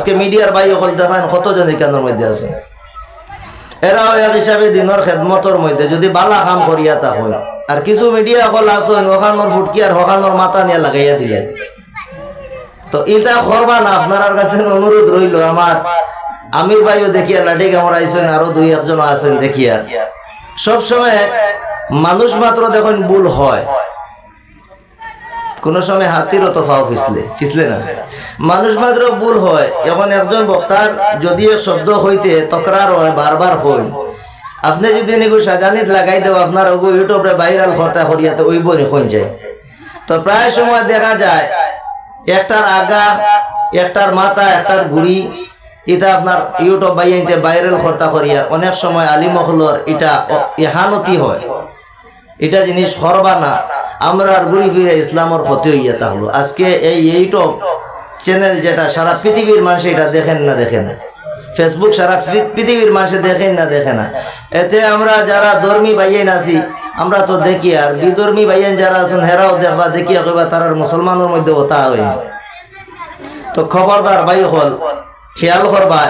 আজকে মিডিয়ার ভাই হল দেখেন কতজন এখানের মধ্যে আছে, এরাও এক হিসাবে দিনের খেদমতর মধ্যে যদি বালা কাম করিয়া তা হয়। আর কিছু মিডিয়া হল আসেন ওখানোর ফুটকি আর ওখানোর মাথা নিয়ে লাগাইয়া দিলেন। তো এটা করবা না, আপনার কাছে অনুরোধ রইল। আমার আমির ভাইও দেখিয়া লাঠি কামড় আইসেন, আরো দুই একজন আছেন দেখিয়া। সবসময় মানুষ মাত্র দেখুন ভুল হয়, কোন সময় হাতিরও তো ফাও ফিসলে না, মানুষ মাত্র ভুল হয়। এখন একজন বক্তার যদি শব্দ হইতে তকরার হয়, বারবার হয়, আপনি যদি নিগু সাজানিত লাগাই দেও, আপনার ওগু ইউটিউবে ভাইরাল করতে করিয়াতে ওই বই হয়ে যায়। তো প্রায় সময় দেখা যায় একটার আগা, একটার মাথা, একটার গুড়ি, এটা আপনার ইউটিউব বাইতে ভাইরাল করতে করিয়া অনেক সময় আলিমহলর এটা ইহানতি হয়। এটা জিনিস করবা না। আমরা আর ঘুরি ফিরে ইসলামের ক্ষতি হইয়া থাকলো। আজকে এই ইউটিউব চ্যানেল যেটা সারা পৃথিবীর মানুষ এটা দেখেন না, দেখে না। ফেসবুক সারা পৃথিবীর মানুষে দেখেন না, দেখে না। এতে আমরা যারা ধর্মী ভাইয়েন আছি আমরা তো দেখি, আর বিধর্মী ভাইয়েন যারা আছেন হেরাও দেখবা, দেখিয়া কইবা তারার মুসলমানের মধ্যে ওতা হয়। তো খবরদার ভাই হল খেয়াল করবা,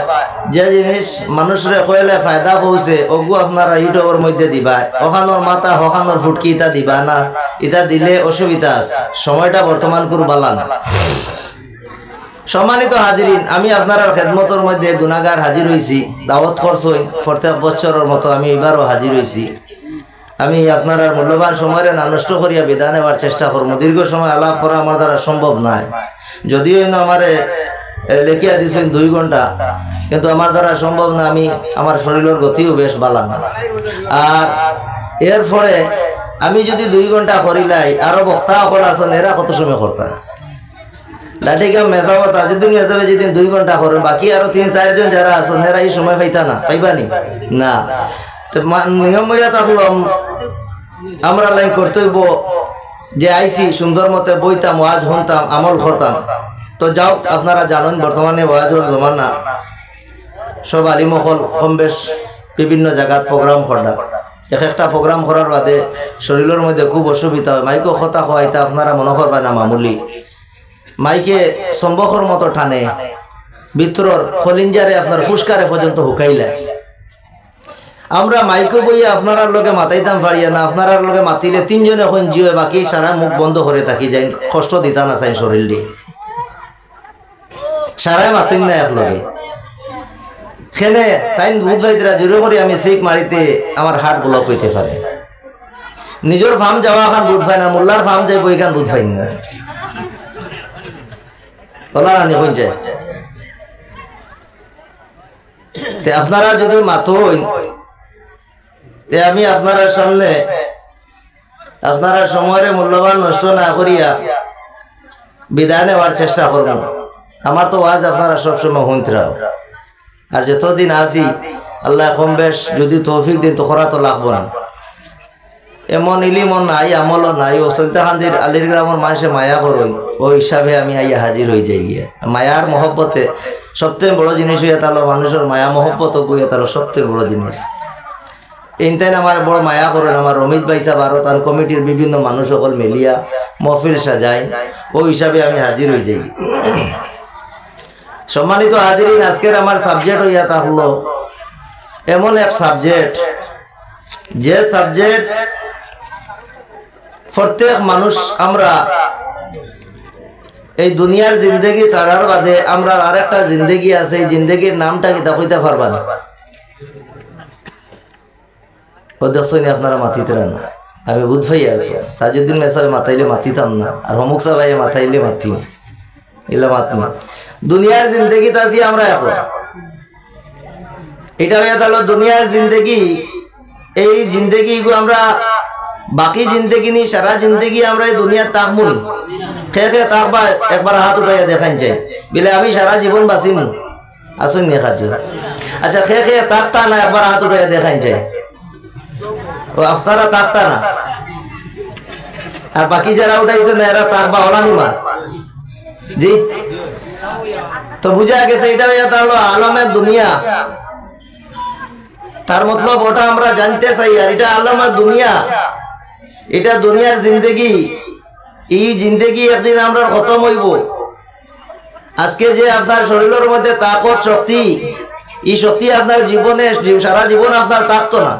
যে জিনিস মানুষরে কইলে ফায়দা পৌঁছে ওগু আপনারা ইউটিউবের মধ্যে দিবা। ওখানোর মাথা ওখানোর ফুটকি ইটা দিবা না, ইটা দিলে অসুবিধা আছে। সময়টা বর্তমান করবালা না। সম্মানিত হাজিরিন, আমি আপনার খেদমতের মধ্যে গুনাহগার হাজির হইছি। দাওয়াত খরচ হই প্রত্যেক বছরের মতো আমি এবারও হাজির হইছি। আমি আপনার মূল্যবান সময়ের না নষ্ট করিয়া বিদায় নেওয়ার চেষ্টা করবো। দীর্ঘ সময় আলাপ করা আমার দ্বারা সম্ভব নয়, যদিও আমারে লেখিয়া দিয়েছেন 2 ঘন্টা, কিন্তু আমার দ্বারা সম্ভব না। আমি আমার শরীরের গতিও বেশ বালা না। আর এর ফলে আমি যদি 2 ঘন্টা করিলাই, আরো বক্তা সকল আছেন এরা কত সময় করতাম লাঠিকা মেজাব, তাজুদ্দিন মেজাবে যেদিন 2 ঘন্টা করেন, বাকি আরো 3-4 জন যারা আছেন এরা এই সময় পাইতা না, পাইবানি না। তো নিয়ম মর্যাদা থাকলো আমরা লাইন কর্তব্য যে আইসি সুন্দর মতে বইতাম, ওয়াজ শুনতাম, আমল করতাম। তো যাও, আপনারা জানেন বর্তমানে ওয়াজের জমানা, সব আলিমহল কম বেশ বিভিন্ন জায়গাত প্রোগ্রাম করা। একটা প্রোগ্রাম করার বাদে শরীরের মধ্যে খুব অসুবিধা হয়। মাইকও কথা হওয়াইতে আপনারা মনে করবেন না মামুলি, মাইকে সম্বকর মতো টানে, ভিতর খলিঞ্জারে আপনার ফুসকারে পর্যন্ত হুকাইলে। আমরা মাইকো বইয়ে আপনার লগে মাতাইতাম পারিয়া না, আপনার লগে মাতিলে 3 জনে এখন জিও, বাকি সারা মুখ বন্ধ করে থাকি যাই, কষ্ট দিতা না চাই শরীর দিয়ে, সারাই মাতিন না একলগে। খেলে তাই বুধ ভাইরা জোরে করে আমি শিখ মারিতে আমার হাট ব্লক হইতে পারে। নিজের ফার্ম যাওয়া খান বুধ ভাই না, মোল্লার ফার্ম যাই বই খান বুধ ভাই না, বলা রানি হইন যায়। আপনারা যদি মাতইন, আমি আপনার সামনে আপনারা সময়ের মূল্যবান নষ্ট না করিয়া বিদায় নেওয়ার চেষ্টা করব। আমার তো আজ আপনারা সবসময় শুনতেরাও, আর যতদিন আসি আল্লাহ কম বেশ যদি তৌফিক দিন তো করা তো লাগবো না। এমন ইলিমন নাই, আমলও নাই, ও সুলতানদের আলির গ্রামের মানুষে মায়া করই, ওই হিসাবে আমি আইয়া হাজির হয়ে যাই গিয়া। মায়ার মহব্বতে সবচেয়ে বড় জিনিস হইয়া তাহলে মানুষের মায়া মহব্বত গইয়া তাহলে সবচেয়ে বড় জিনিস। এইটাই আমার বড় মায়া করেন আমার রমিত ভাই সাহেব, আরো তার কমিটির বিভিন্ন মানুষ সকল মিলিয়া মহফিল সাজাই, ওই হিসাবে আমি হাজির হয়ে যাই। সম্মানিত হাজিরিন, আজকের আমার সাবজেক্ট হইয়া তা হলো এমন এক সাবজেক্ট, যে সাবজেক্ট প্রত্যেক মানুষ আমরা এই দুনিয়ার জিন্দগি ছাড়ার বাদে আমরা আরেকটা জিন্দগি আছে, এই জিন্দগির নামটা কি তা কইতে পারবা না? ও দেখছেন আপনারা মাতিতে না, আমি বুধ ভাই আর তো তাজউদ্দিন মেসাবে মাতাইলে মাতিতাম না, আর হমুক সাহেব মাতাইলে মাতি এলে মাতনি। দুনিয়ার জিন্দগিতে আছি আমরা এখন, এটা হইয়া তাহলে দুনিয়ার জিন্দগি। এই জিন্দগি আমরা বাকি জিন্দগি নি, সারা জিন্দগি আমরা এই দুনিয়ার তাকমুন খেয়ে খেয়ে তাকবা, একবার হাত উঠাইয়া দেখান চাই বলে আমি সারা জীবন বাঁচিমু, আসুন নিয়ে খাচ্ছ। আচ্ছা, খেয়ে খেয়ে তাকতা না, একবার হাত উঠাইয়া দেখান চাই, ও আপনারা তাকতা না, আর বাকি যারা উঠাইছে না এরা তাকবা হলানি মা জি। তো বুঝা গেছে এটা হইয়া তাহলে আলমের দুনিয়া, তার মতলব ওটা আমরা জানতে চাই। আর এটা আলমের দুনিয়া, এটা দুনিয়ার জিন্দগি। এই জিন্দগি একদিন আমরা খতম হইব, আজকে যে আপনার শরীরের মধ্যে তাকত শক্তি, এই শক্তি আপনার জীবনে সারা জীবন আপনার থাকতো না,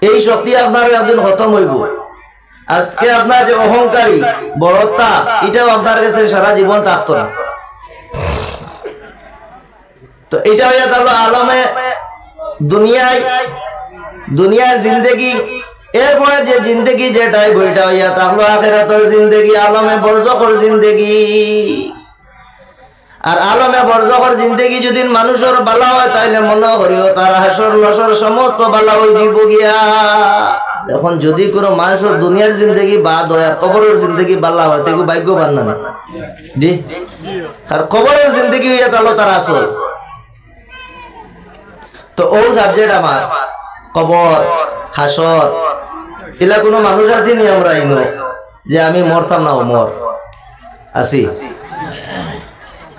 এই শক্তি আপনার একদিন খতম হইব। আজকে আপনার যে অহংকারী বড়তা, এটাও আপনার কাছে সারা জীবন থাকতো না। তো এটা হইয়া তাহলে আলমে দুনিয়ার জিন্দেগি। এরপরে যে জিন্দেগি যেটাই বইটা হইয়া তাহলে আখিরাতের জিন্দেগি, আলমে বরজখর জিন্দেগি। আর আলমে বরজখর জিন্দেগি যদি মানুষের বালা হয় তাইলে মনে করিও তার হাসর নসর সমস্ত বালা হয়ে যাব গিয়া। এখন যদি কোনো মানুষের দুনিয়ার জিন্দেগি বাদ হয় আর কবরের জিন্দেগি বালা হয় তো ভাগ্যবান না জি। আর কবরের জিন্দেগি হইয়া তাহলে তার আসল। তো ও সাবজেক্ট আমার কবর হাসর, এলা কোনো মানুষ আসিনি আমরা ইনো যে আমি মরতাম না, ও মর আসি।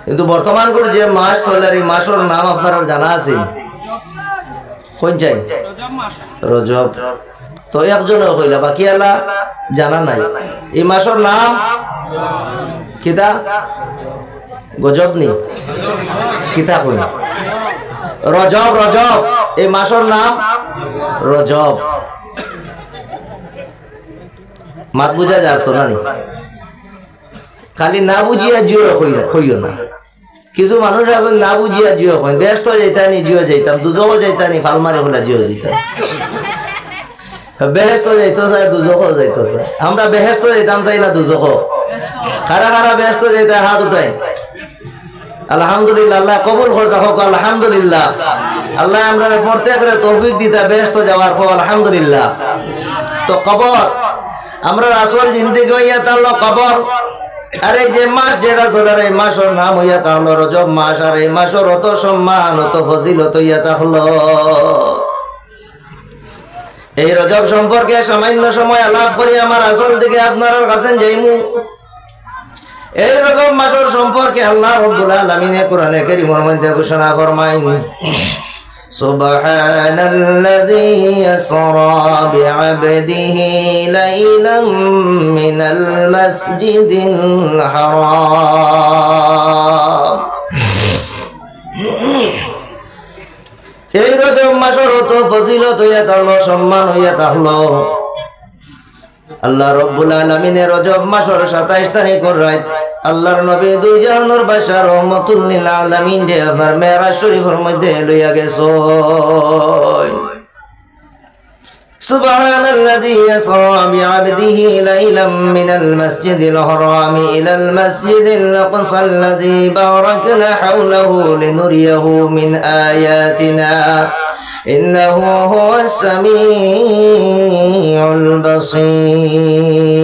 কিন্তু বর্তমান করে যে মাস চলে, এই মাসের নাম আপনার জানা আছে কোন চাই? রজব। তো একজন কইলা, বাকি আলা জানা নাই। এই মাসের নাম কিতা? গজব নি কিতা কই? রজব। রজব এই মাসের নাম রজব। মাত বুঝা যার তো না, খালি না বুঝিয়া জিও কইও না। কিছু মানুষ আছে না বুঝিয়া জিও কই, ব্যস্ত যাইতানি জিও যাইতাম, দুজকও যাইতানি, ফালমারি হলে জিও যাইতাম। বেহেস্ত যাইতো চাই, দুজকও যাইতো চাই। আমরা বেহেস্ত যাইতাম চাই না দুজকও? খারা খারা বেহেস্ত যাইতে হাত উঠাই। আলহামদুলিল্লাহ, আল্লাহ কবুল করতে হোক। আলহামদুলিল্লাহ, আল্লাহ আমরা প্রত্যেকের তৌফিক দিতা বেহেস্ত যাওয়ার পর আলহামদুলিল্লাহ। তো কবর আমরা আসল জিন্দেগি হইয়া তাহলে কবর। আর এই যে মাস যেটা চলে, এই মাসের নাম হইয়া তাহলো রজব মাস। আর এই মাসের অত সম্মান অত ফজিলত হইয়া তাহলো। এই রজব সম্পর্কে সামান্য সময় আলাপ করি, আমার আসল দিকে আপনার কাছে যাইমু। এই রজব মাসের সম্পর্কে আল্লাহ রাব্বুল আলামিন কোরআনে কারীমের মধ্যে ঘোষণা ফরমাইন, সুবহানাল্লাযী ইয়াসরা বিআবদিহি লাইলাম মিনাল মাসজিদিল হারাম। এই রজব মাসের অত ফজিলত হইয়া তাহলো, সম্মান হইয়া তাহলো। আল্লাহ রাব্বুল আলামিনের রজব মাসের 27 তারিখের রাত আল্লাহর নবী দুই জাহানের বাদশা রহমাতুল লিল আলামিন যে আপনার মেরাজ শরীফের মধ্যে লইয়া গেছে। সুবহানাল্লাযী ইয়াসরা বিআবদিহি লাইলাম মিনাল মাসজিদিল হারামি ইলাল মাসজিদিল আকসাল্লাযী বারাকনা হাওলাহু লিনুরিয়াহু মিন আয়াতিনা ইন্নাহু হুয়াস সামিউল বাসীর।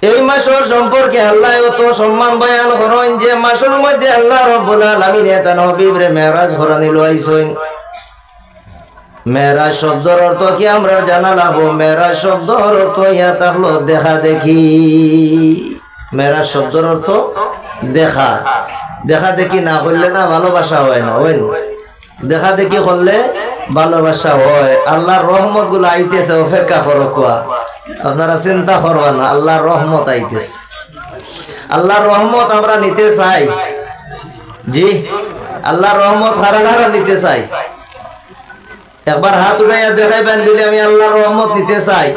এই মাসের সম্পর্কে আল্লাহ এত সম্মান বয়ান করেন যে মাসের মধ্যে আল্লাহ রাব্বুল আলামিন তার নবীরে মেরাজ করানি লইছেন। মেরাজ শব্দের অর্থ কি আমরা জানা লাগবো? মেরাজ শব্দের অর্থ ইয়া তাহলো দেখা দেখি। মেরাজ শব্দের অর্থ দেখা। দেখা দেখি না করলে না ভালোবাসা হয় না, হয় না? দেখা দেখি করলে ভালোবাসা হয়। আল্লাহর রহমত গুলো আইতেছে, অপেক্ষা করো কোয়া, আপনারা চিন্তা করবা না, আল্লাহর রহমত আইতেছে। আল্লাহর রহমত আমরা নিতে চাই জি। আল্লাহর রহমত হারা হারা নিতে চাই। একবার হাত উঠাইয়া দেখাইবেন দিলে আমি আল্লাহর রহমত নিতে চাই।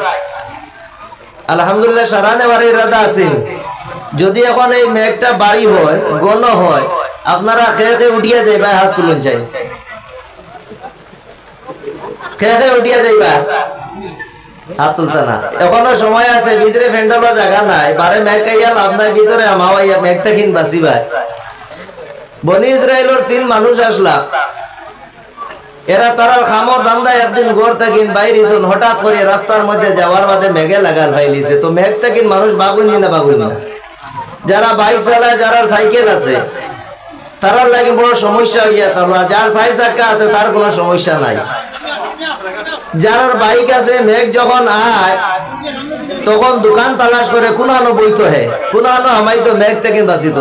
আলহামদুলিল্লাহ সারা নেওয়ার ইরাদা আছে। যদি এখন এই মেঘটা বাড়ি হয়, ঘন হয়, আপনারা খেয়ে খেয়ে উঠিয়া যাইবা, হাত তুলুন চাই, খেয়ে খেয়ে উঠিয়া যাইবা, হাত তুলতে না। এখনো সময় আছে, ভিতরে ফেন্ডালো জায়গা নাই, বারে মেঘ খাইয়া লাভ নাই, ভিতরে আমাওয়াইয়া মেঘটা কিন বাঁচিবা। বনি ইসরায়েলের 3 মানুষ আসলা, এরা তারা খামর দান্দা একদিন ঘর থাকিন বাইরে হঠাৎ করে রাস্তার মধ্যে যাওয়ার বাদে মেঘে লাগাল ফাইলিছে। তো মেঘ থাকিন মানুষ বাগুন না বাগুন না, যারা বাইক চালায়, যারা সাইকেল আছে, তারার লাগে বড় সমস্যা হইয়া তাহলে। যার 4 চাকা আছে তার কোনো সমস্যা নাই। যার বাইক আছে, মেঘ যখন আয় তখন দোকান তালাশ করে কোন আনো বইতো হে, কোন আনো আমাই তো মেঘ থেকে বাঁচিত।